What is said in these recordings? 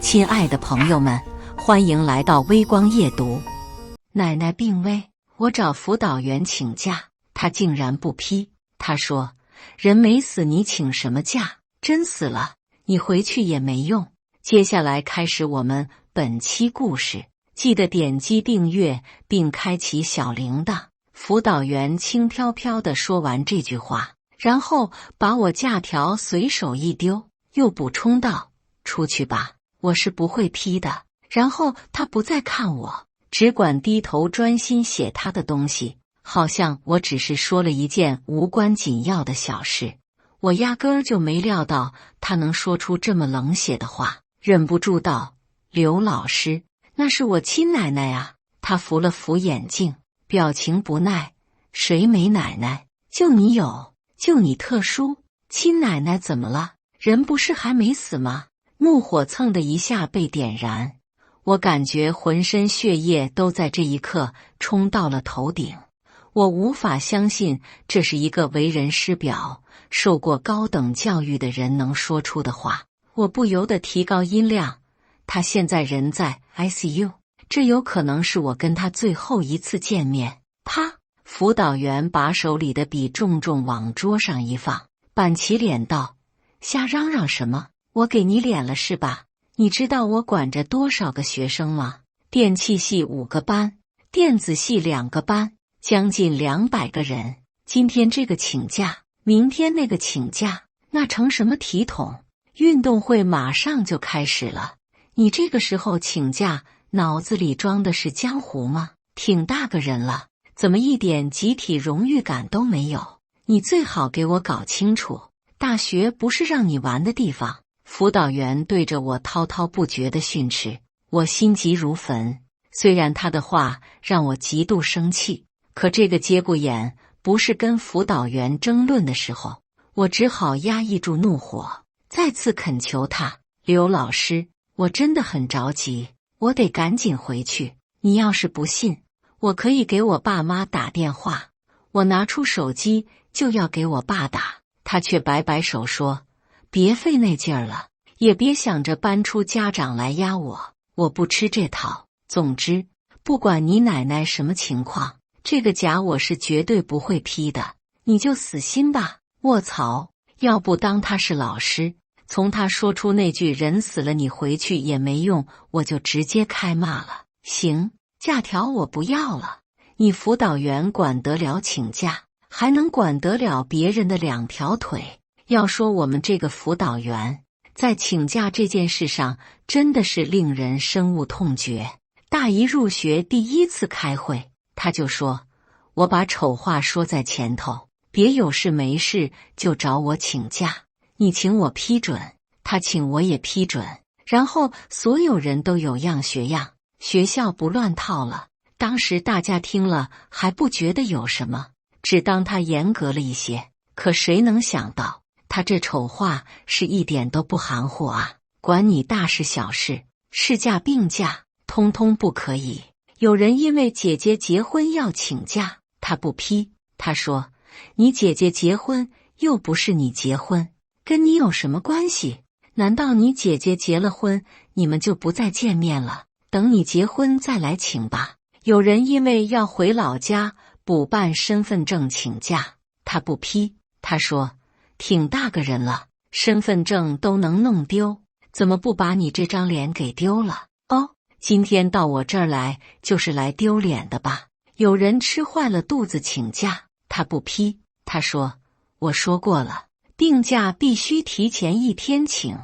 亲爱的朋友们，欢迎来到微光夜读。奶奶病危，我找辅导员请假，他竟然不批。他说：“人没死，你请什么假？真死了，你回去也没用。”接下来开始我们本期故事，记得点击订阅并开启小铃铛。辅导员轻飘飘地说完这句话，然后把我假条随手一丢，又补充道：“出去吧。”我是不会批的。然后他不再看我，只管低头专心写他的东西，好像我只是说了一件无关紧要的小事。我压根儿就没料到他能说出这么冷血的话，忍不住道：“刘老师，那是我亲奶奶啊。”他扶了扶眼镜，表情不耐：“谁没奶奶？就你有，就你特殊。亲奶奶怎么了？人不是还没死吗？”怒火蹭的一下被点燃，我感觉浑身血液都在这一刻冲到了头顶。我无法相信这是一个为人师表、受过高等教育的人能说出的话。我不由得提高音量：“他现在人在 ICU， 这有可能是我跟他最后一次见面。”啪！辅导员把手里的笔重重往桌上一放，板起脸道：“瞎嚷嚷什么？我给你脸了是吧？你知道我管着多少个学生吗？电气系5个班，电子系2个班，将近200个人。今天这个请假，明天那个请假，那成什么体统？运动会马上就开始了，你这个时候请假，脑子里装的是江湖吗？挺大个人了，怎么一点集体荣誉感都没有？你最好给我搞清楚，大学不是让你玩的地方。”辅导员对着我滔滔不绝地训斥，我心急如焚。虽然他的话让我极度生气，可这个节骨眼不是跟辅导员争论的时候，我只好压抑住怒火，再次恳求他：“刘老师，我真的很着急，我得赶紧回去。你要是不信，我可以给我爸妈打电话。”我拿出手机就要给我爸打，他却摆摆手说：“别费那劲儿了，也别想着搬出家长来压我，我不吃这套。总之，不管你奶奶什么情况，这个假我是绝对不会批的，你就死心吧。”卧槽！要不当他是老师，从他说出那句“人死了你回去也没用”，我就直接开骂了。行，假条我不要了。你辅导员管得了请假，还能管得了别人的2条腿？要说我们这个辅导员在请假这件事上真的是令人深恶痛绝。大一入学第1次开会，他就说：“我把丑话说在前头，别有事没事就找我请假，你请我批准，他请我也批准，然后所有人都有样学样，学校不乱套了。”当时大家听了还不觉得有什么，只当他严格了一些。可谁能想到他这丑话是一点都不含糊啊！管你大事小事，事假病假，通通不可以。有人因为姐姐结婚要请假，他不批。他说：“你姐姐结婚又不是你结婚，跟你有什么关系？难道你姐姐结了婚，你们就不再见面了？等你结婚再来请吧。”有人因为要回老家补办身份证请假，他不批。他说：“挺大个人了，身份证都能弄丢，怎么不把你这张脸给丢了？”哦，今天到我这儿来就是来丢脸的吧？有人吃坏了肚子请假，他不批。他说：“我说过了，病假必须提前1天请，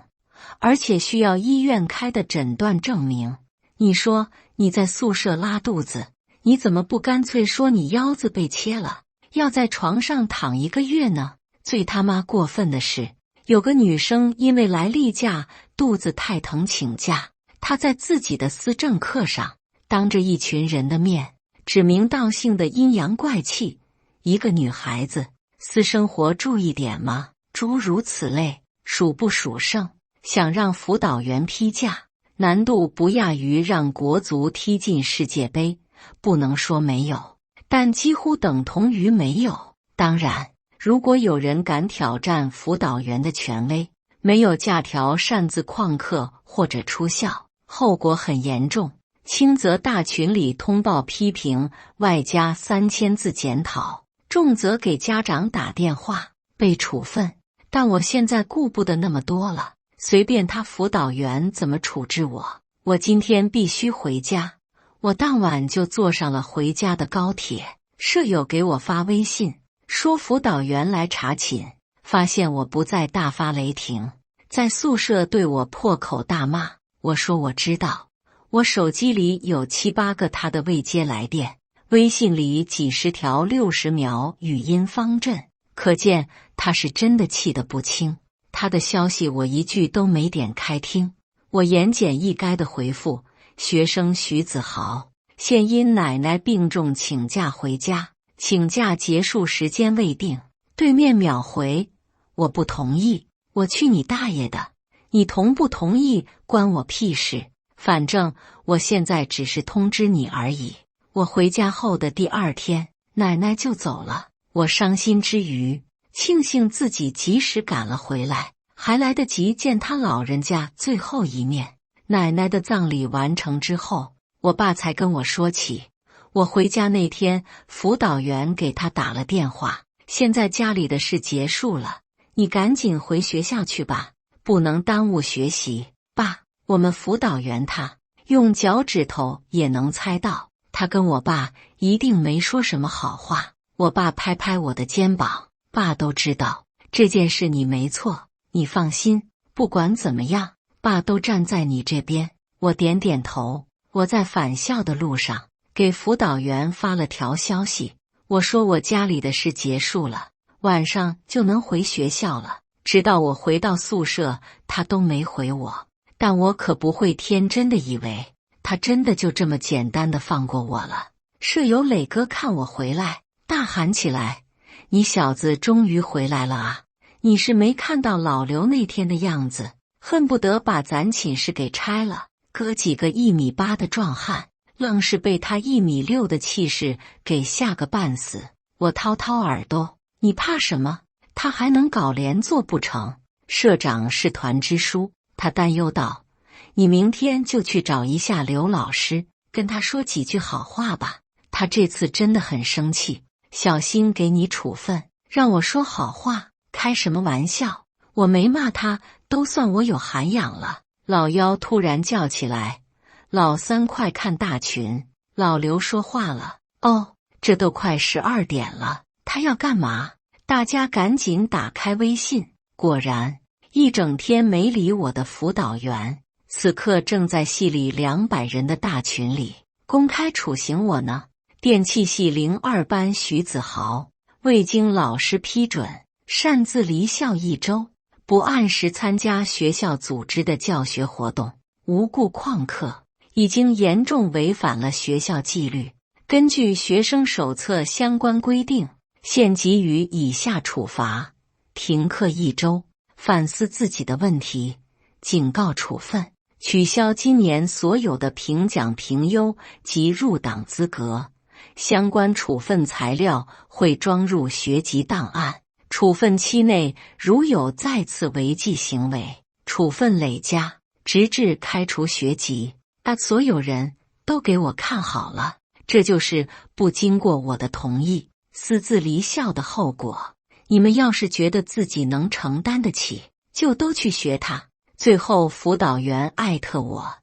而且需要医院开的诊断证明。你说你在宿舍拉肚子，你怎么不干脆说你腰子被切了，要在床上躺1个月呢？”最他妈过分的是，有个女生因为来例假肚子太疼请假，她在自己的思政课上当着一群人的面指名道姓的阴阳怪气一个女孩子，私生活注意点吗？诸如此类，数不数胜。想让辅导员批假，难度不亚于让国足踢进世界杯，不能说没有，但几乎等同于没有。当然，如果有人敢挑战辅导员的权威，没有假条擅自旷课或者出校，后果很严重，轻则大群里通报批评，外加3000字检讨，重则给家长打电话被处分。但我现在顾不得那么多了，随便他辅导员怎么处置我，我今天必须回家。我当晚就坐上了回家的高铁，舍友给我发微信说辅导员来查寝，发现我不在，大发雷霆，在宿舍对我破口大骂。我说我知道，我手机里有7、8个他的未接来电，微信里几十条60秒语音方阵，可见他是真的气得不轻。他的消息我一句都没点开听，我言简意赅的回复：学生徐子豪现因奶奶病重请假回家，请假结束时间未定。对面秒回：我不同意。我去你大爷的，你同不同意关我屁事，反正我现在只是通知你而已。我回家后的第2天，奶奶就走了。我伤心之余，庆幸自己及时赶了回来，还来得及见他老人家最后一面。奶奶的葬礼完成之后，我爸才跟我说起，我回家那天辅导员给他打了电话，现在家里的事结束了，你赶紧回学校去吧，不能耽误学习。爸，我们辅导员他用脚趾头也能猜到，他跟我爸一定没说什么好话。我爸拍拍我的肩膀，爸都知道这件事你没错，你放心，不管怎么样，爸都站在你这边。我点点头。我在返校的路上给辅导员发了条消息，我说我家里的事结束了，晚上就能回学校了。直到我回到宿舍，他都没回我，但我可不会天真的以为他真的就这么简单的放过我了。舍友磊哥看我回来，大喊起来：你小子终于回来了啊！你是没看到老刘那天的样子，恨不得把咱寝室给拆了。哥几个1.8米的壮汉，愣是被他1.6米的气势给吓个半死。我掏掏耳朵，你怕什么？他还能搞连坐不成？社长是团支书，他担忧道：你明天就去找一下刘老师，跟他说几句好话吧。他这次真的很生气，小心给你处分。让我说好话？开什么玩笑？我没骂他，都算我有涵养了。老幺突然叫起来：老三快看大群，老刘说话了。哦，这都快12点了，他要干嘛？大家赶紧打开微信，果然一整天没理我的辅导员，此刻正在系里200人的大群里公开处刑我呢。电气系02班徐子豪未经老师批准，擅自离校1周，不按时参加学校组织的教学活动，无故旷课，已经严重违反了学校纪律。根据学生手册相关规定，现给予以下处罚：停课1周，反思自己的问题，警告处分，取消今年所有的评奖评优及入党资格。相关处分材料会装入学籍档案。处分期内如有再次违纪行为，处分累加，直至开除学籍。所有人都给我看好了，这就是不经过我的同意私自离校的后果。你们要是觉得自己能承担得起，就都去学他。最后辅导员艾特我，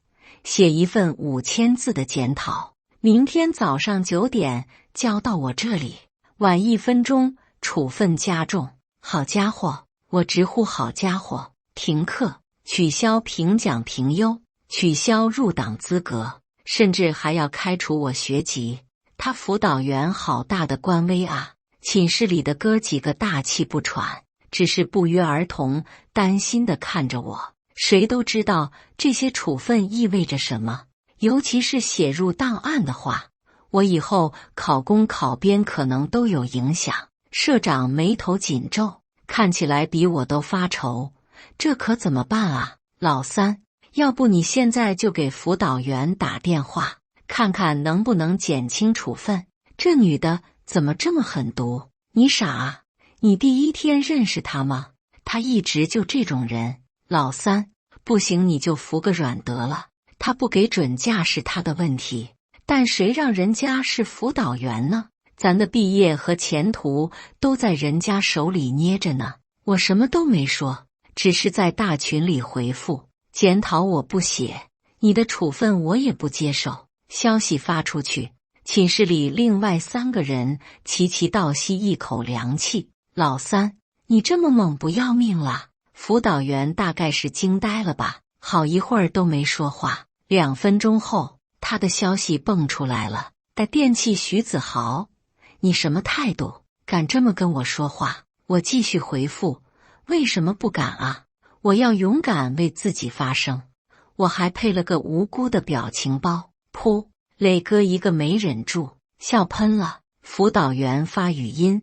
写一份5000字的检讨，明天早上9点交到我这里，晚1分钟处分加重。好家伙，我直呼好家伙！停课，取消评奖评优，取消入党资格，甚至还要开除我学籍。他辅导员好大的官威啊！寝室里的哥几个大气不喘，只是不约而同担心地看着我。谁都知道这些处分意味着什么，尤其是写入档案的话，我以后考公考编可能都有影响。社长眉头紧皱，看起来比我都发愁。这可怎么办啊？老三，要不你现在就给辅导员打电话，看看能不能减轻处分。这女的怎么这么狠毒？你傻啊？你第1天认识她吗？她一直就这种人。老三，不行你就服个软得了，他不给准假是他的问题，但谁让人家是辅导员呢？咱的毕业和前途都在人家手里捏着呢。我什么都没说，只是在大群里回复，检讨我不写，你的处分我也不接受。消息发出去，寝室里另外3个人齐齐倒吸一口凉气。老三，你这么猛不要命了？辅导员大概是惊呆了吧，好一会儿都没说话。2分钟后，他的消息蹦出来了：带电器徐子豪，你什么态度？敢这么跟我说话？我继续回复：为什么不敢啊？我要勇敢为自己发声。我还配了个无辜的表情包。噗，磊哥一个没忍住，笑喷了。辅导员发语音：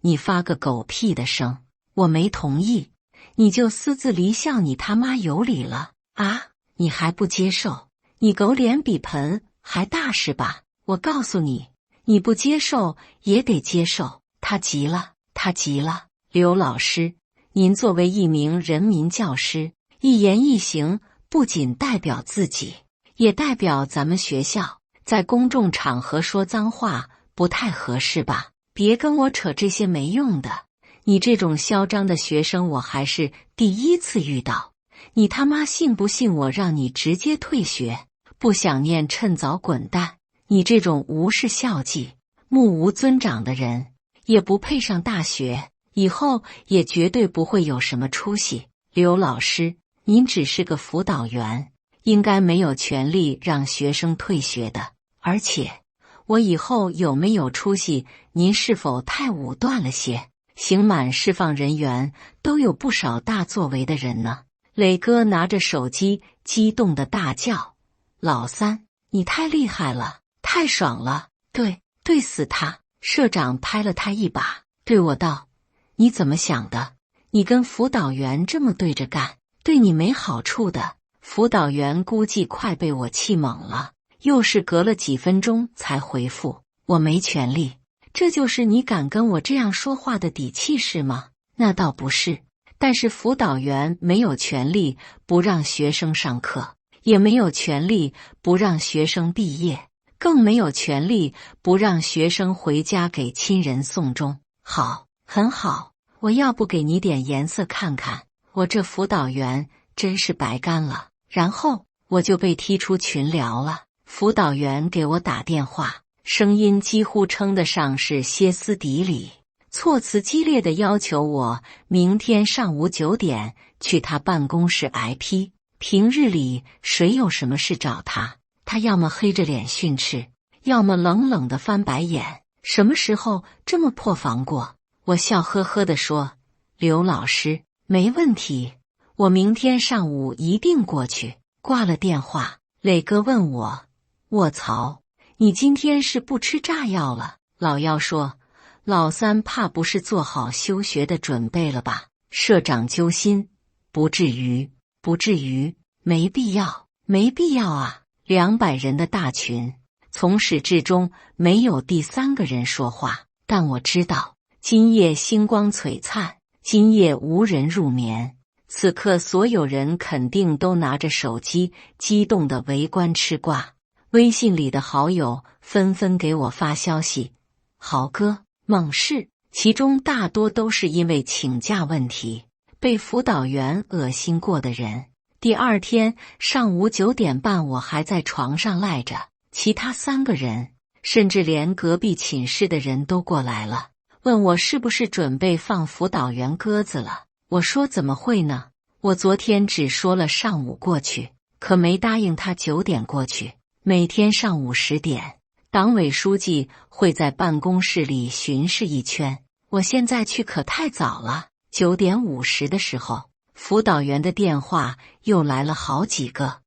你发个狗屁的声，我没同意，你就私自离校，你他妈有理了啊？你还不接受？你狗脸比盆还大是吧？我告诉你，你不接受也得接受。他急了，他急了。刘老师，您作为一名人民教师，一言一行不仅代表自己，也代表咱们学校，在公众场合说脏话不太合适吧？别跟我扯这些没用的。你这种嚣张的学生我还是第一次遇到。你他妈信不信我让你直接退学？不想念趁早滚蛋。你这种无视校纪、目无尊长的人，也不配上大学，以后也绝对不会有什么出息。刘老师，您只是个辅导员，应该没有权利让学生退学的。而且，我以后有没有出息，您是否太武断了些？刑满释放人员都有不少大作为的人呢。磊哥拿着手机激动的大叫：老三，你太厉害了，太爽了！对死他！社长拍了他一把，对我道：你怎么想的？你跟辅导员这么对着干，对你没好处的。辅导员估计快被我气懵了，又是隔了几分钟才回复：我没权利。这就是你敢跟我这样说话的底气是吗？那倒不是，但是辅导员没有权利不让学生上课，也没有权利不让学生毕业，更没有权利不让学生回家给亲人送终。好，很好，我要不给你点颜色看看，我这辅导员真是白干了。然后我就被踢出群聊了。辅导员给我打电话，声音几乎称得上是歇斯底里，措辞激烈的要求我明天上午9点去他办公室挨批。平日里谁有什么事找他，他要么黑着脸训斥，要么冷冷的翻白眼。什么时候这么破防过？我笑呵呵地说：刘老师，没问题，我明天上午一定过去。挂了电话，磊哥问我：卧槽，你今天是不吃炸药了？老幺说：老三怕不是做好休学的准备了吧？社长揪心：不至于，不至于，没必要，没必要啊！200人的大群，从始至终没有第3个人说话，但我知道今夜星光璀璨，今夜无人入眠。此刻所有人肯定都拿着手机激动地围观吃瓜，微信里的好友纷纷给我发消息：豪哥，猛士！其中大多都是因为请假问题被辅导员恶心过的人。第2天上午9点半我还在床上赖着，其他3个人，甚至连隔壁寝室的人都过来了，问我是不是准备放辅导员鸽子了。我说怎么会呢？我昨天只说了上午过去，可没答应他9点过去。每天上午10点，党委书记会在办公室里巡视一圈，我现在去可太早了。9点50的时候，辅导员的电话又来了好几个，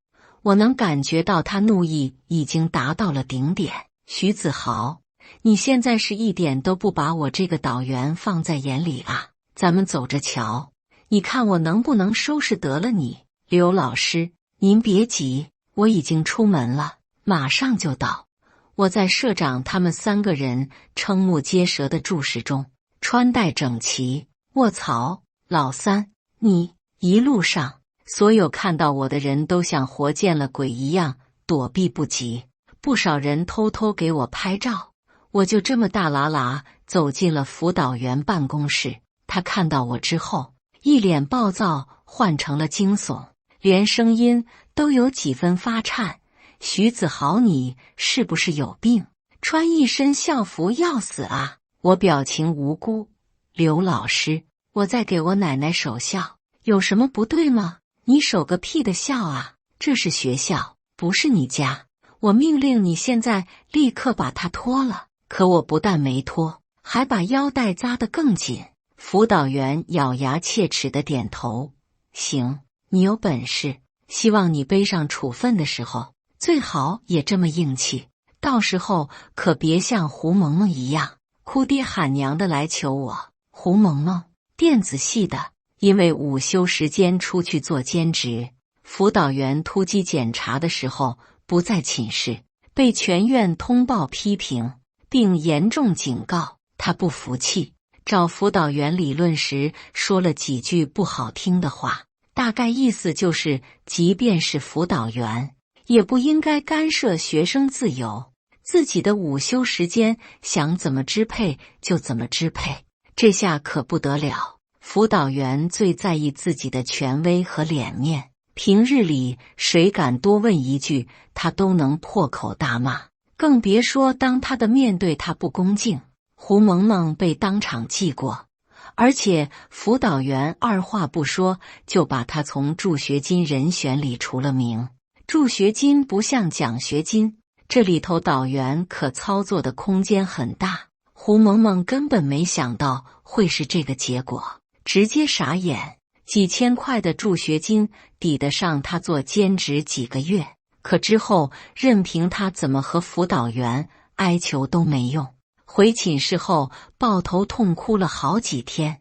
我能感觉到他怒意已经达到了顶点。徐子豪，你现在是一点都不把我这个导员放在眼里啊？咱们走着瞧，你看我能不能收拾得了你？刘老师，您别急，我已经出门了，马上就到。我在社长他们3个人瞠目结舌的注视中，穿戴整齐。卧槽，老三，你一路上所有看到我的人都像活见了鬼一样躲避不及，不少人偷偷给我拍照。我就这么大喇喇走进了辅导员办公室，他看到我之后，一脸暴躁换成了惊悚，连声音都有几分发颤。徐子豪，你是不是有病？穿一身校服要死啊！我表情无辜。刘老师，我在给我奶奶守孝，有什么不对吗？你守个屁的孝啊！这是学校，不是你家。我命令你现在立刻把他脱了。可我不但没脱，还把腰带扎得更紧。辅导员咬牙切齿地点头。行，你有本事，希望你背上处分的时候，最好也这么硬气。到时候可别像胡萌萌一样哭爹喊娘的来求我。胡萌萌，电子系的，因为午休时间出去做兼职，辅导员突击检查的时候不在寝室，被全院通报批评，并严重警告。他不服气，找辅导员理论时说了几句不好听的话，大概意思就是即便是辅导员也不应该干涉学生自由，自己的午休时间想怎么支配就怎么支配。这下可不得了，辅导员最在意自己的权威和脸面，平日里谁敢多问一句，他都能破口大骂，更别说当他的面对他不恭敬。胡萌萌被当场记过，而且辅导员二话不说就把他从助学金人选里除了名。助学金不像奖学金，这里头导员可操作的空间很大。胡萌萌根本没想到会是这个结果，直接傻眼。几千块的助学金抵得上他做兼职几个月，可之后任凭他怎么和辅导员哀求都没用。回寝室后抱头痛哭了好几天。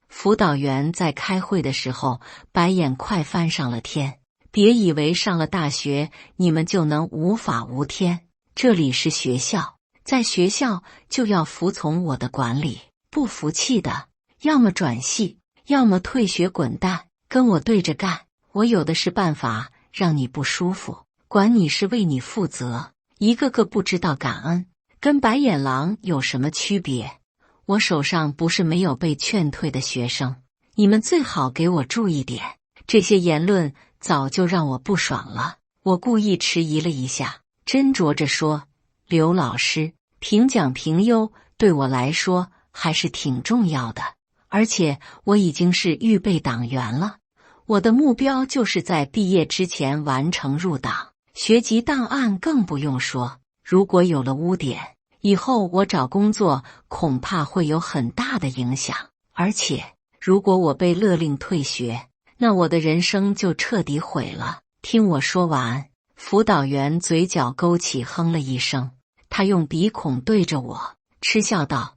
辅导员在开会的时候白眼快翻上了天，别以为上了大学你们就能无法无天，这里是学校，在学校就要服从我的管理，不服气的要么转系，要么退学滚蛋，跟我对着干，我有的是办法让你不舒服，管你是为你负责。一个个不知道感恩，跟白眼狼有什么区别？我手上不是没有被劝退的学生，你们最好给我注意点。这些言论早就让我不爽了。我故意迟疑了一下，斟酌着说，刘老师，评奖评优对我来说还是挺重要的，而且我已经是预备党员了，我的目标就是在毕业之前完成入党，学籍档案更不用说，如果有了污点，以后我找工作恐怕会有很大的影响，而且如果我被勒令退学，那我的人生就彻底毁了。听我说完，辅导员嘴角勾起，哼了一声，他用鼻孔对着我，嗤笑道，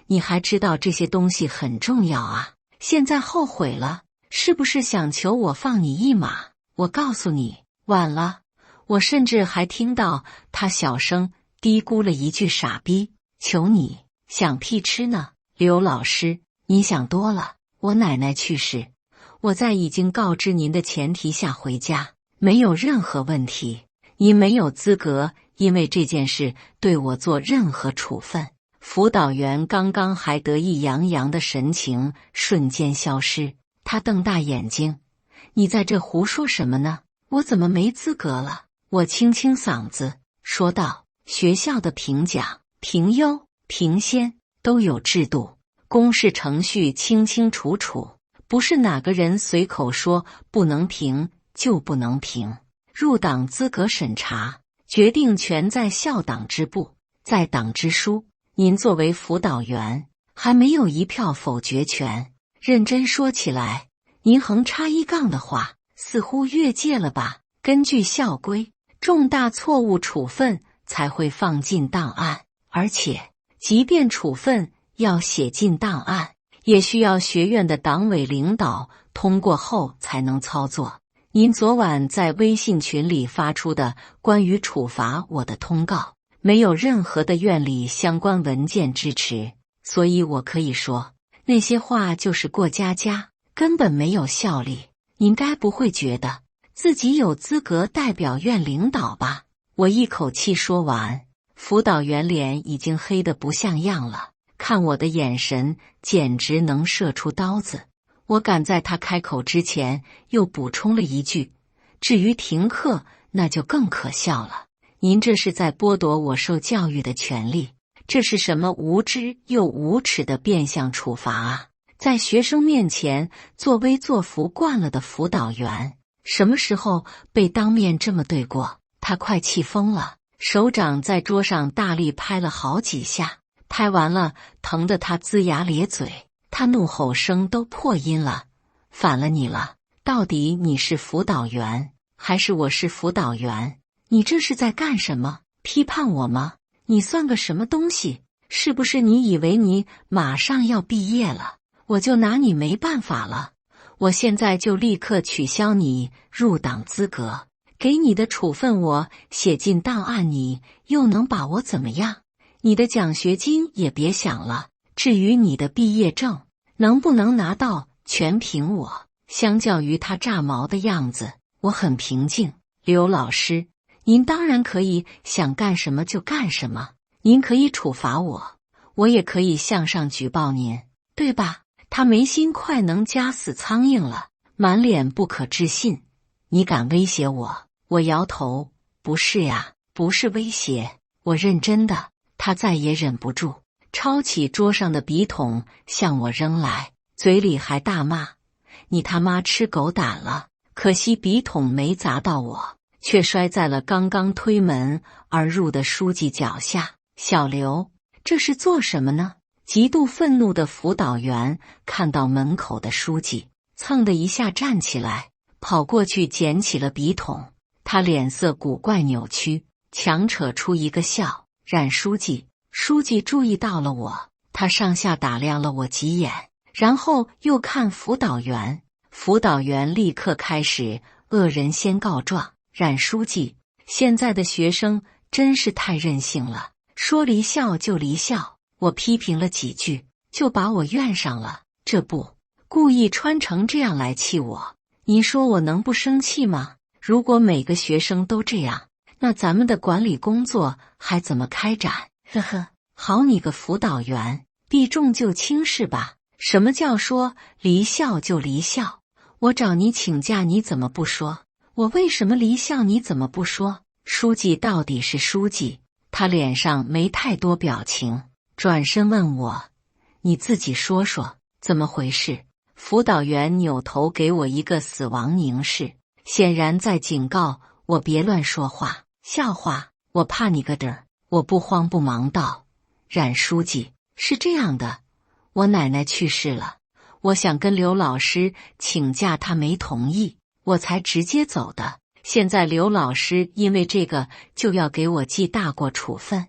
你还知道这些东西很重要啊？现在后悔了，是不是想求我放你一马？我告诉你，晚了。我甚至还听到他小声嘀咕了一句，傻逼，求你，想屁吃呢？刘老师，你想多了，我奶奶去世，我在已经告知您的前提下回家，没有任何问题，您没有资格因为这件事对我做任何处分。辅导员刚刚还得意洋洋的神情瞬间消失，他瞪大眼睛，你在这胡说什么呢？我怎么没资格了？我清清嗓子说道，学校的评奖、评优、评先都有制度，公示程序清清楚楚，不是哪个人随口说不能评就不能评。入党资格审查决定权在校党支部，在党支书，您作为辅导员还没有一票否决权。认真说起来，您横插一杠的话似乎越界了吧？根据校规，重大错误处分才会放进档案，而且即便处分要写进档案，也需要学院的党委领导通过后才能操作。您昨晚在微信群里发出的关于处罚我的通告，没有任何的院里相关文件支持，所以我可以说那些话就是过家家，根本没有效力。您该不会觉得自己有资格代表院领导吧？我一口气说完，辅导员脸已经黑得不像样了，看我的眼神简直能射出刀子。我赶在他开口之前又补充了一句，至于停课，那就更可笑了。您这是在剥夺我受教育的权利，这是什么无知又无耻的变相处罚啊！在学生面前作威作福惯了的辅导员，什么时候被当面这么对过？他快气疯了，手掌在桌上大力拍了好几下，拍完了疼得他龇牙咧嘴，他怒吼声都破音了。反了你了，到底你是辅导员还是我是辅导员？你这是在干什么？批判我吗？你算个什么东西？是不是你以为你马上要毕业了，我就拿你没办法了？我现在就立刻取消你入党资格，给你的处分我写进档案，你又能把我怎么样？你的奖学金也别想了，至于你的毕业证能不能拿到，全凭我。相较于他炸毛的样子，我很平静。刘老师，您当然可以想干什么就干什么，您可以处罚我，我也可以向上举报您，对吧？他眉心快能夹死苍蝇了，满脸不可置信。你敢威胁我？我摇头，不是呀，不是威胁，我认真的。他再也忍不住，抄起桌上的笔筒向我扔来，嘴里还大骂：你他妈吃狗胆了！可惜笔筒没砸到我，却摔在了刚刚推门而入的书记脚下。小刘，这是做什么呢？极度愤怒的辅导员看到门口的书记，蹭的一下站起来，跑过去捡起了笔筒。他脸色古怪扭曲，强扯出一个笑。冉书记，书记注意到了我，他上下打量了我几眼，然后又看辅导员。辅导员立刻开始恶人先告状。冉书记，现在的学生真是太任性了，说离校就离校。我批评了几句，就把我院上了，这不故意穿成这样来气我。你说我能不生气吗？如果每个学生都这样，那咱们的管理工作还怎么开展？呵呵，好你个辅导员，避重就轻是吧？什么叫说离校就离校？我找你请假你怎么不说？我为什么离校你怎么不说？书记到底是书记，他脸上没太多表情，转身问我：你自己说说，怎么回事？辅导员扭头给我一个死亡凝视，显然在警告我别乱说话。笑话，我怕你个嘚儿！我不慌不忙道：冉书记，是这样的，我奶奶去世了，我想跟刘老师请假，他没同意，我才直接走的。现在刘老师因为这个就要给我记大过处分，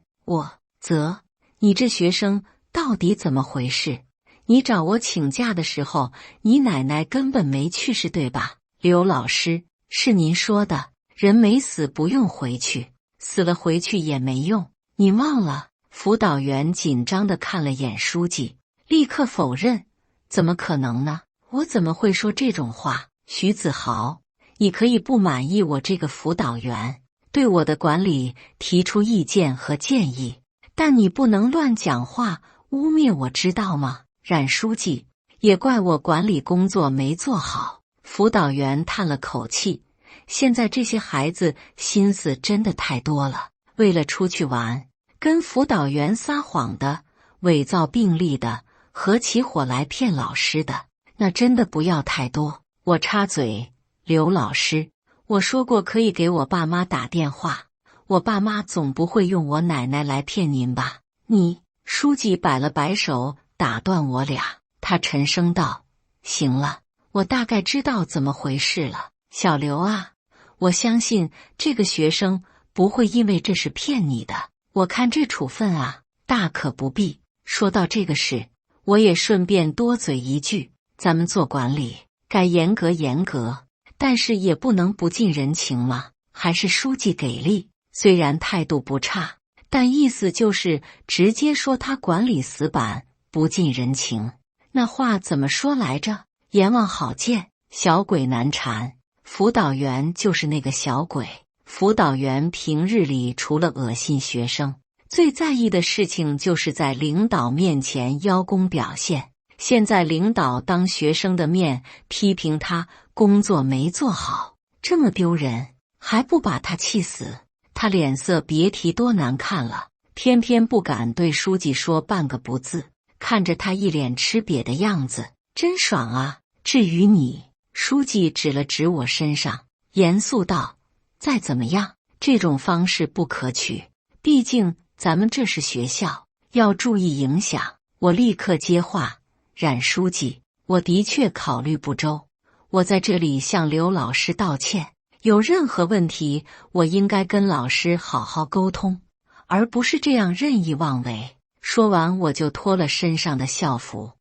你这学生到底怎么回事？你找我请假的时候，你奶奶根本没去世，对吧？刘老师，是您说的，人没死不用回去，死了回去也没用，你忘了？辅导员紧张地看了眼书记，立刻否认：怎么可能呢？我怎么会说这种话？徐子豪，你可以不满意我这个辅导员，对我的管理提出意见和建议，但你不能乱讲话，污蔑我，知道吗？冉书记，也怪我管理工作没做好。辅导员叹了口气，现在这些孩子心思真的太多了，为了出去玩，跟辅导员撒谎的，伪造病历的，合起伙来骗老师的，那真的不要太多。我插嘴：刘老师，我说过可以给我爸妈打电话，我爸妈总不会用我奶奶来骗您吧？你，书记摆了摆手打断我俩，他沉声道：行了，我大概知道怎么回事了。小刘啊，我相信这个学生不会因为这是骗你的，我看这处分啊，大可不必。说到这个事，我也顺便多嘴一句，咱们做管理该严格严格，但是也不能不近人情嘛。还是书记给力，虽然态度不差，但意思就是直接说他管理死板，不近人情。那话怎么说来着？阎王好见，小鬼难缠，辅导员就是那个小鬼。辅导员平日里除了恶心学生，最在意的事情就是在领导面前邀功表现。现在领导当学生的面批评他工作没做好，这么丢人，还不把他气死？他脸色别提多难看了，偏偏不敢对书记说半个不字，看着他一脸吃瘪的样子，真爽啊！至于你，书记指了指我身上，严肃道：再怎么样，这种方式不可取，毕竟咱们这是学校，要注意影响。我立刻接话：冉书记，我的确考虑不周，我在这里向刘老师道歉。有任何问题，我应该跟老师好好沟通，而不是这样任意妄为。说完，我就脱了身上的校服。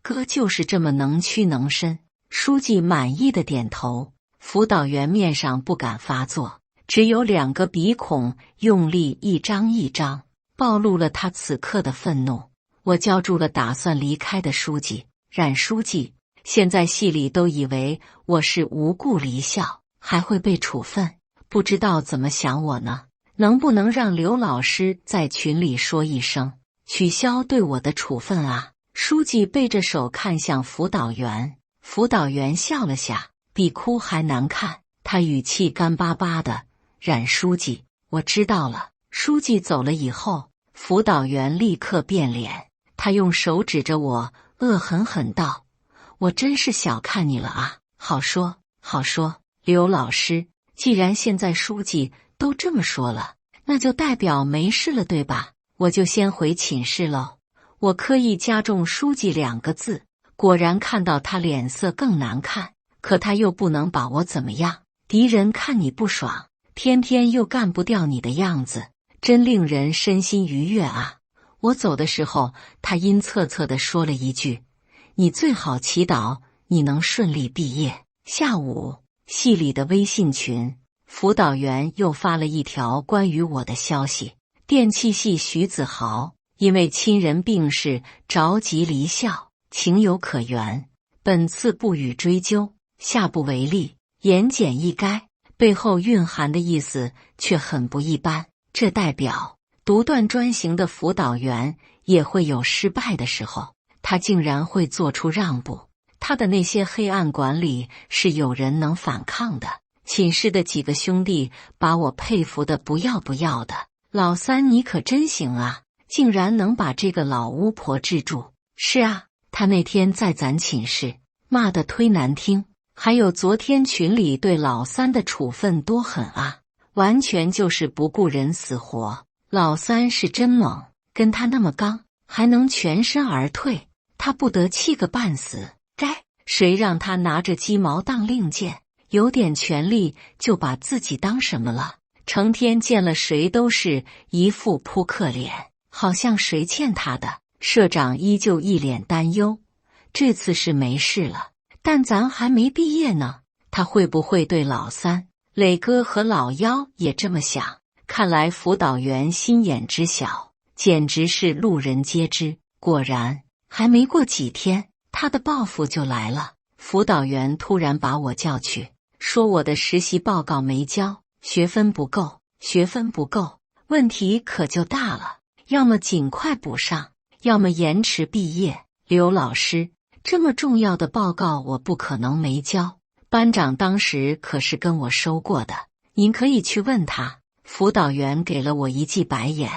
哥就是这么能屈能伸。书记满意的点头。辅导员面上不敢发作，只有2个鼻孔用力一张一张，暴露了他此刻的愤怒。我叫住了打算离开的书记：冉书记，现在系里都以为我是无故离校，还会被处分，不知道怎么想我呢？能不能让刘老师在群里说一声，取消对我的处分啊？书记背着手看向辅导员，辅导员笑了下，比哭还难看，他语气干巴巴的：冉书记，我知道了。书记走了以后，辅导员立刻变脸，他用手指着我，恶狠狠道：我真是小看你了啊！好说好说，刘老师，既然现在书记都这么说了，那就代表没事了，对吧？我就先回寝室喽。我刻意加重书记2个字，果然看到他脸色更难看，可他又不能把我怎么样。敌人看你不爽，偏偏又干不掉你的样子，真令人身心愉悦啊！我走的时候，他阴恻恻地说了一句：你最好祈祷你能顺利毕业。下午，系里的微信群，辅导员又发了一条关于我的消息：电气系徐子豪因为亲人病逝着急离校，情有可原，本次不予追究，下不为例，言简意赅。背后蕴含的意思却很不一般，这代表独断专行的辅导员也会有失败的时候，他竟然会做出让步。他的那些黑暗管理是有人能反抗的。寝室的几个兄弟把我佩服得不要不要的。老三你可真行啊，竟然能把这个老巫婆治住。是啊，他那天在咱寝室骂得忒难听，还有昨天群里对老三的处分多狠啊，完全就是不顾人死活。老三是真猛，跟他那么刚，还能全身而退，他不得气个半死。该谁让他拿着鸡毛当令箭，有点权力就把自己当什么了？成天见了谁都是一副扑克脸，好像谁欠他的。社长依旧一脸担忧，这次是没事了，但咱还没毕业呢，他会不会对老三、磊哥和老幺也这么想？看来辅导员心眼之小，简直是路人皆知。果然，还没过几天，他的报复就来了。辅导员突然把我叫去，说我的实习报告没交，学分不够，问题可就大了，要么尽快补上，要么延迟毕业。刘老师，这么重要的报告我不可能没交，班长当时可是跟我说过的，您可以去问他。辅导员给了我一记白眼，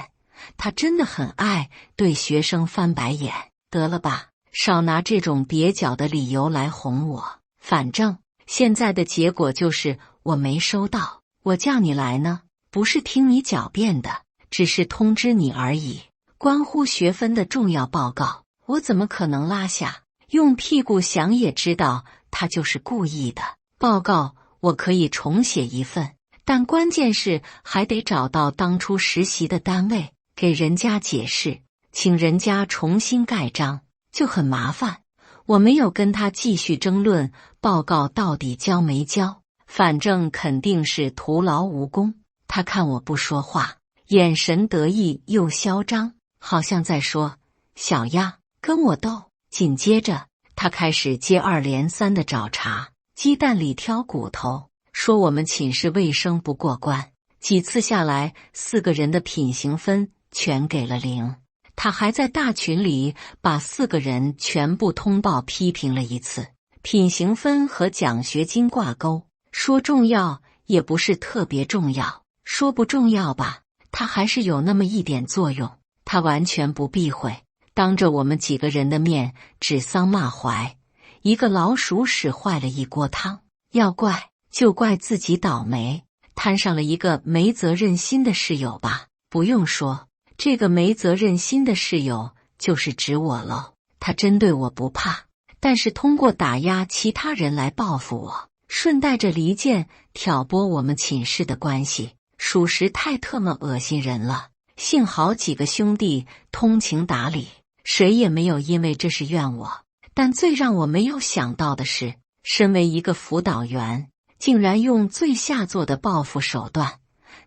他真的很爱对学生翻白眼。得了吧，少拿这种蹩脚的理由来哄我，反正现在的结果就是我没收到。我叫你来呢，不是听你狡辩的，只是通知你而已。关乎学分的重要报告，我怎么可能拉下？用屁股想也知道他就是故意的。报告我可以重写一份，但关键是还得找到当初实习的单位，给人家解释，请人家重新盖章，就很麻烦。我没有跟他继续争论报告到底交没交，反正肯定是徒劳无功。他看我不说话，眼神得意又嚣张，好像在说小样，跟我斗。紧接着他开始接二连三的找茬，鸡蛋里挑骨头，说我们寝室卫生不过关，几次下来4个人的品行分全给了0。他还在大群里把4个人全部通报批评了一次。品行分和奖学金挂钩，说重要也不是特别重要，说不重要吧，它还是有那么一点作用。他完全不避讳，当着我们几个人的面指桑骂槐，一个老鼠屎坏了一锅汤，要怪就怪自己倒霉，摊上了一个没责任心的室友吧。不用说，这个没责任心的室友就是指我喽。他针对我不怕，但是通过打压其他人来报复我，顺带着离间挑拨我们寝室的关系，属实太特么恶心人了。幸好几个兄弟通情达理，谁也没有因为这事怨我。但最让我没有想到的是，身为一个辅导员，竟然用最下作的报复手段，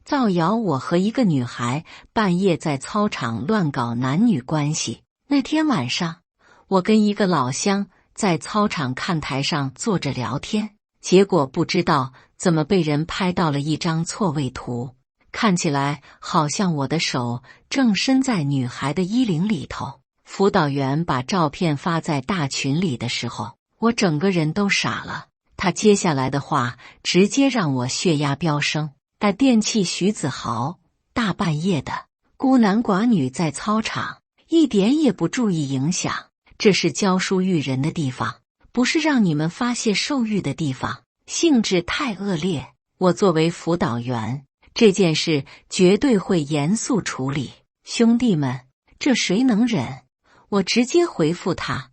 造谣我和一个女孩半夜在操场乱搞男女关系。那天晚上，我跟一个老乡在操场看台上坐着聊天，结果不知道怎么被人拍到了一张错位图，看起来好像我的手正伸在女孩的衣领里头。辅导员把照片发在大群里的时候，我整个人都傻了。他接下来的话直接让我血压飙升。电器徐子豪，大半夜的，孤男寡女在操场，一点也不注意影响。这是教书育人的地方，不是让你们发泄兽欲的地方，性质太恶劣。我作为辅导员，这件事绝对会严肃处理。兄弟们，这谁能忍？我直接回复他，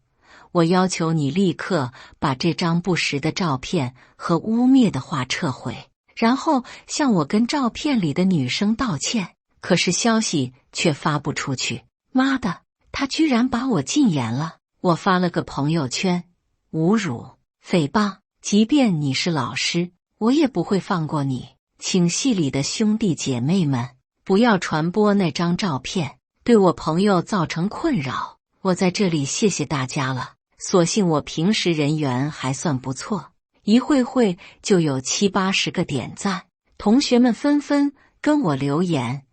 我要求你立刻把这张不实的照片和污蔑的话撤回，然后向我跟照片里的女生道歉。可是消息却发不出去。妈的，他居然把我禁言了！我发了个朋友圈，侮辱、诽谤，即便你是老师，我也不会放过你。请系里的兄弟姐妹们不要传播那张照片，对我朋友造成困扰。我在这里谢谢大家了。所幸我平时人缘还算不错，一会就有70-80个点赞，同学们纷纷跟我留言，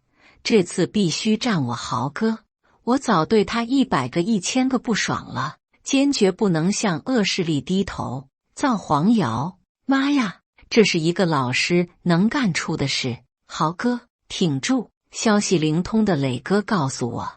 这次必须占我豪哥。我早对他100个1000个不爽了，坚决不能向恶势力低头，造黄谣。妈呀，这是一个老师能干出的事，豪哥挺住。消息灵通的磊哥告诉我，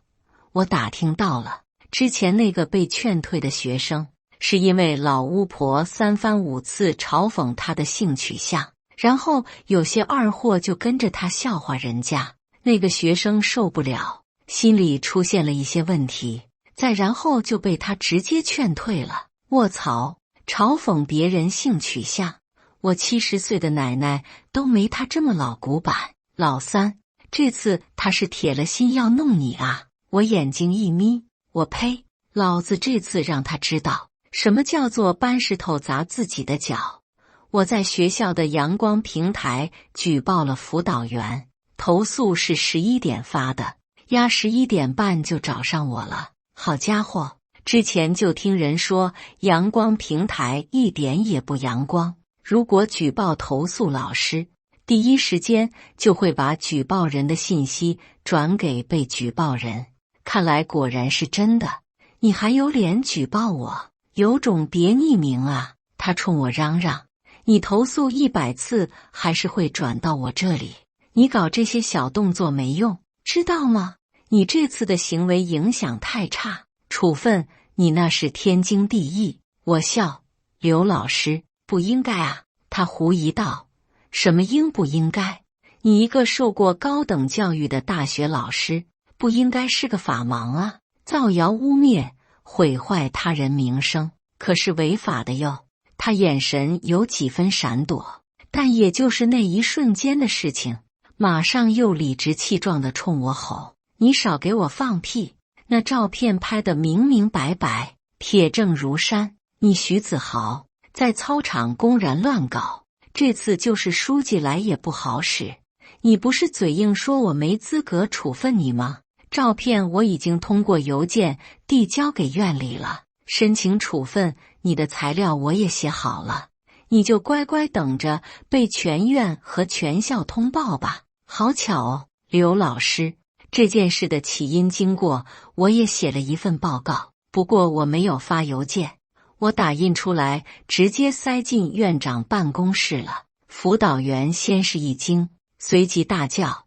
我打听到了，之前那个被劝退的学生是因为老巫婆3番5次嘲讽他的性取向，然后有些二货就跟着他笑话人家，那个学生受不了，心里出现了一些问题，再然后就被他直接劝退了。卧槽，嘲讽别人性取向，我70岁的奶奶都没他这么老古板。老三，这次他是铁了心要弄你啊！我眼睛一眯，我呸！老子这次让他知道什么叫做搬石头砸自己的脚。我在学校的阳光平台举报了辅导员，投诉是11点发的，压11点半就找上我了。好家伙，之前就听人说阳光平台一点也不阳光，如果举报投诉老师，第一时间就会把举报人的信息转给被举报人。看来果然是真的，你还有脸举报我？有种别匿名啊！他冲我嚷嚷，你投诉100次还是会转到我这里，你搞这些小动作没用，知道吗？你这次的行为影响太差，处分你那是天经地义。我笑，刘老师不应该啊。他狐疑道，什么应不应该？你一个受过高等教育的大学老师，不应该是个法盲啊！造谣污蔑，毁坏他人名声，可是违法的哟。他眼神有几分闪躲，但也就是那一瞬间的事情，马上又理直气壮地冲我吼，你少给我放屁，那照片拍得明明白白，铁证如山，你徐子豪在操场公然乱搞，这次就是书记来也不好使。你不是嘴硬说我没资格处分你吗？照片我已经通过邮件递交给院里了，申请处分你的材料我也写好了，你就乖乖等着被全院和全校通报吧。好巧哦，刘老师，这件事的起因经过我也写了一份报告，不过我没有发邮件，我打印出来直接塞进院长办公室了。辅导员先是一惊，随即大叫：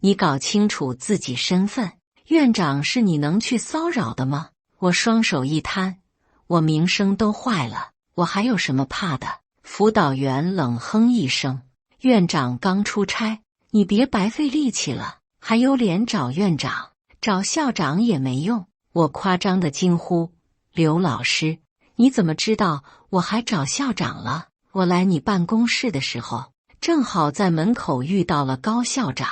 你搞清楚自己身份，院长是你能去骚扰的吗？我双手一摊，我名声都坏了，我还有什么怕的？辅导员冷哼一声：院长刚出差，你别白费力气了，还有脸找院长，找校长也没用。我夸张地惊呼：刘老师，你怎么知道我还找校长了？我来你办公室的时候，正好在门口遇到了高校长，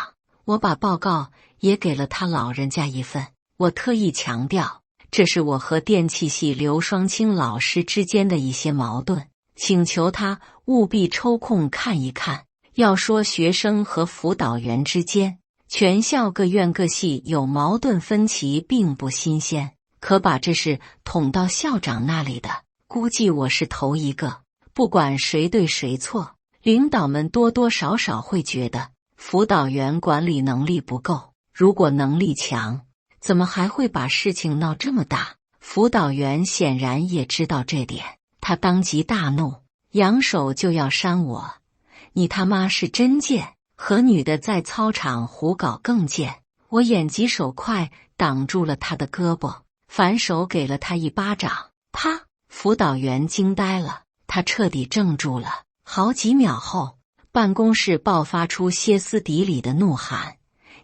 我把报告也给了他老人家一份。我特意强调，这是我和电气系刘双清老师之间的一些矛盾，请求他务必抽空看一看。要说学生和辅导员之间，全校各院各系有矛盾分歧并不新鲜，可把这事捅到校长那里的，估计我是头一个。不管谁对谁错，领导们多多少少会觉得辅导员管理能力不够，如果能力强，怎么还会把事情闹这么大？辅导员显然也知道这点，他当即大怒，扬手就要扇我。你他妈是真贱，和女的在操场胡搞更贱。我眼疾手快挡住了他的胳膊，反手给了他一巴掌，啪！辅导员惊呆了，他彻底怔住了。好几秒后，办公室爆发出歇斯底里的怒喊：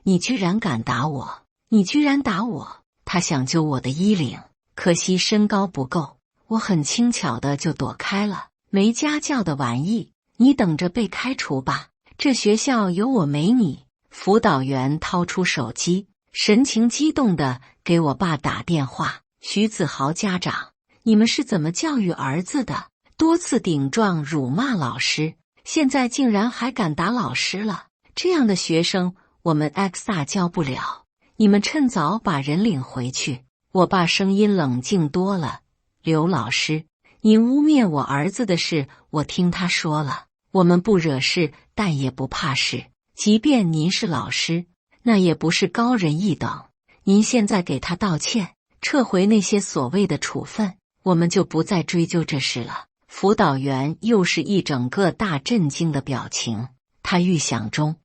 你居然敢打我！你居然打我！他想揪我的衣领，可惜身高不够，我很轻巧的就躲开了。没家教的玩意，你等着被开除吧！这学校有我没你！辅导员掏出手机，神情激动地给我爸打电话：徐子豪家长，你们是怎么教育儿子的？多次顶撞辱骂老师，现在竟然还敢打老师了！这样的学生我们 X 大教不了，你们趁早把人领回去。我爸声音冷静多了：刘老师，你污蔑我儿子的事我听他说了，我们不惹事，但也不怕事。即便您是老师，那也不是高人一等。您现在给他道歉，撤回那些所谓的处分，我们就不再追究这事了。辅导员又是一整个大震惊的表情，他预想中，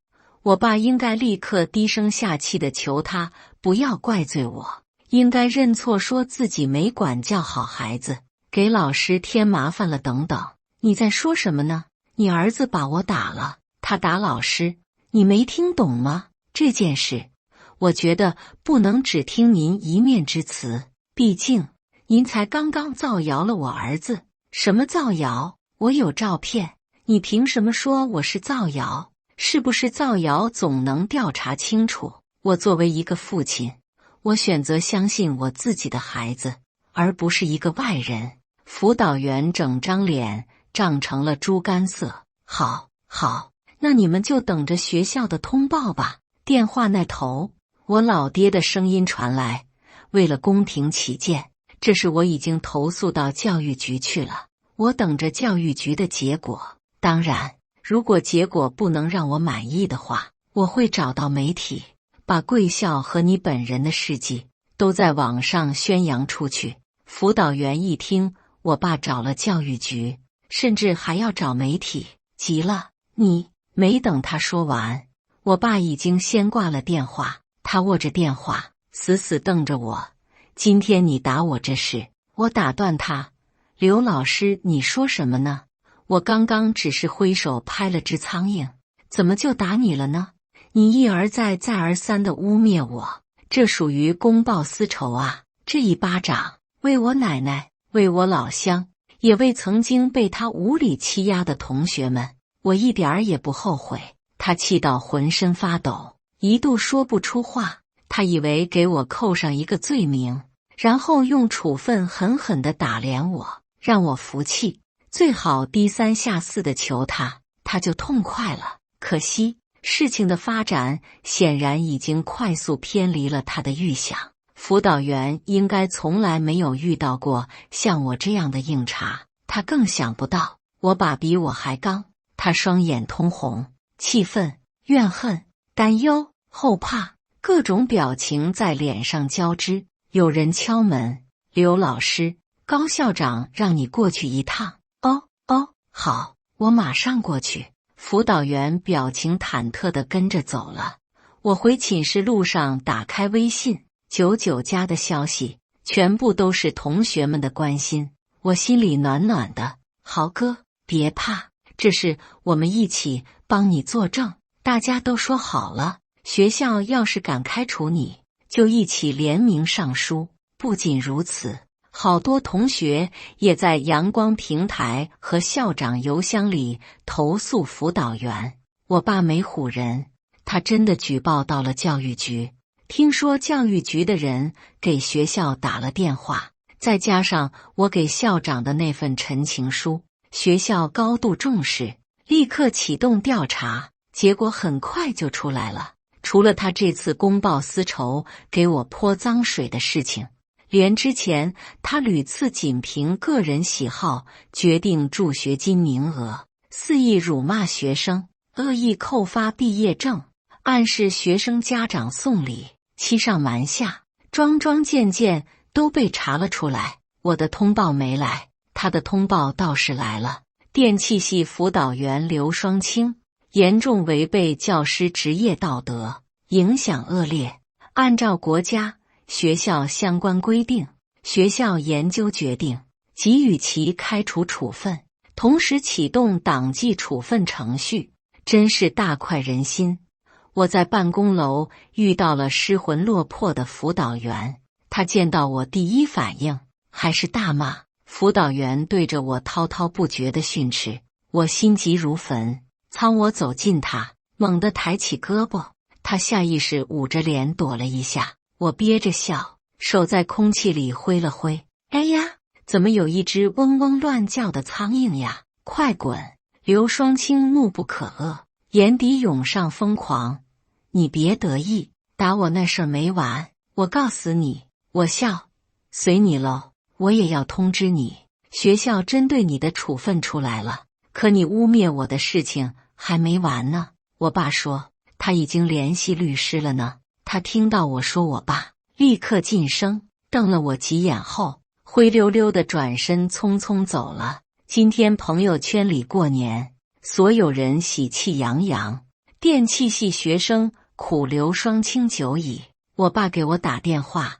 我爸应该立刻低声下气地求他不要怪罪我，应该认错，说自己没管教好孩子，给老师添麻烦了等等。你在说什么呢？你儿子把我打了，他打老师，你没听懂吗？这件事，我觉得不能只听您一面之词，毕竟您才刚刚造谣了我儿子。什么造谣？我有照片，你凭什么说我是造谣？是不是造谣总能调查清楚。我作为一个父亲，我选择相信我自己的孩子，而不是一个外人。辅导员整张脸涨成了猪肝色。好，那你们就等着学校的通报吧。电话那头，我老爹的声音传来：为了公平起见，这事我已经投诉到教育局去了，我等着教育局的结果。当然，如果结果不能让我满意的话，我会找到媒体，把贵校和你本人的事迹都在网上宣扬出去。辅导员一听我爸找了教育局，甚至还要找媒体，急了。你没等他说完，我爸已经先挂了电话。他握着电话，死死瞪着我。今天你打我这事，我打断他：刘老师，你说什么呢？我刚刚只是挥手拍了只苍蝇，怎么就打你了呢？你一而再再而三地污蔑我，这属于公报私仇啊！这一巴掌，为我奶奶，为我老乡，也为曾经被他无理欺压的同学们，我一点儿也不后悔。他气到浑身发抖，一度说不出话。他以为给我扣上一个罪名，然后用处分狠狠地打脸我，让我服气，最好低三下四地求他，他就痛快了。可惜事情的发展显然已经快速偏离了他的预想。辅导员应该从来没有遇到过像我这样的硬茬，他更想不到我爸比我还刚，他双眼通红，气愤、怨恨、担忧、后怕，各种表情在脸上交织。有人敲门，刘老师，高校长让你过去一趟。哦，好，我马上过去。辅导员表情忐忑地跟着走了。我回寝室路上打开微信，99加的消息全部都是同学们的关心，我心里暖暖的。豪哥，别怕，这事我们一起帮你作证，大家都说好了，学校要是敢开除你，就一起联名上书。不仅如此，好多同学也在阳光平台和校长邮箱里投诉辅导员。我爸没唬人，他真的举报到了教育局。听说教育局的人给学校打了电话，再加上我给校长的那份陈情书，学校高度重视，立刻启动调查，结果很快就出来了。除了他这次公报私仇给我泼脏水的事情，连之前他屡次仅凭个人喜好决定助学金名额，肆意辱骂学生，恶意扣发毕业证，暗示学生家长送礼，欺上瞒下，桩桩件件都被查了出来。我的通报没来，他的通报倒是来了。电气系辅导员刘双清严重违背教师职业道德，影响恶劣。按照国家、学校相关规定，学校研究决定给予其开除处分，同时启动党纪处分程序，真是大快人心。我在办公楼遇到了失魂落魄的辅导员，他见到我第一反应还是大骂。辅导员对着我滔滔不绝地训斥，我心急如焚。苍我走近他，猛地抬起胳膊，他下意识捂着脸躲了一下。我憋着笑，手在空气里挥了挥。哎呀，怎么有一只嗡嗡乱叫的苍蝇呀？快滚！刘双清怒不可遏，眼底涌上疯狂。你别得意，打我那事儿没完，我告死你！我笑，随你喽，我也要通知你，学校针对你的处分出来了，可你污蔑我的事情还没完呢。我爸说他已经联系律师了呢。他听到我说我爸，立刻噤声，瞪了我几眼后，灰溜溜的转身匆匆走了。今天朋友圈里过年，所有人喜气洋洋，电气系学生苦刘双清久矣。我爸给我打电话，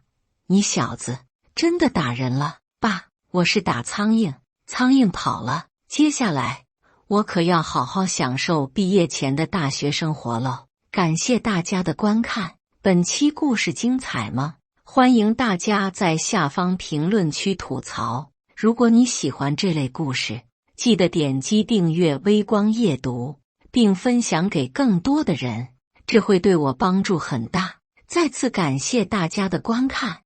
你小子真的打人了？爸，我是打苍蝇，苍蝇跑了。接下来我可要好好享受毕业前的大学生活了。感谢大家的观看，本期故事精彩吗？欢迎大家在下方评论区吐槽。如果你喜欢这类故事，记得点击订阅微光夜读，并分享给更多的人，这会对我帮助很大。再次感谢大家的观看。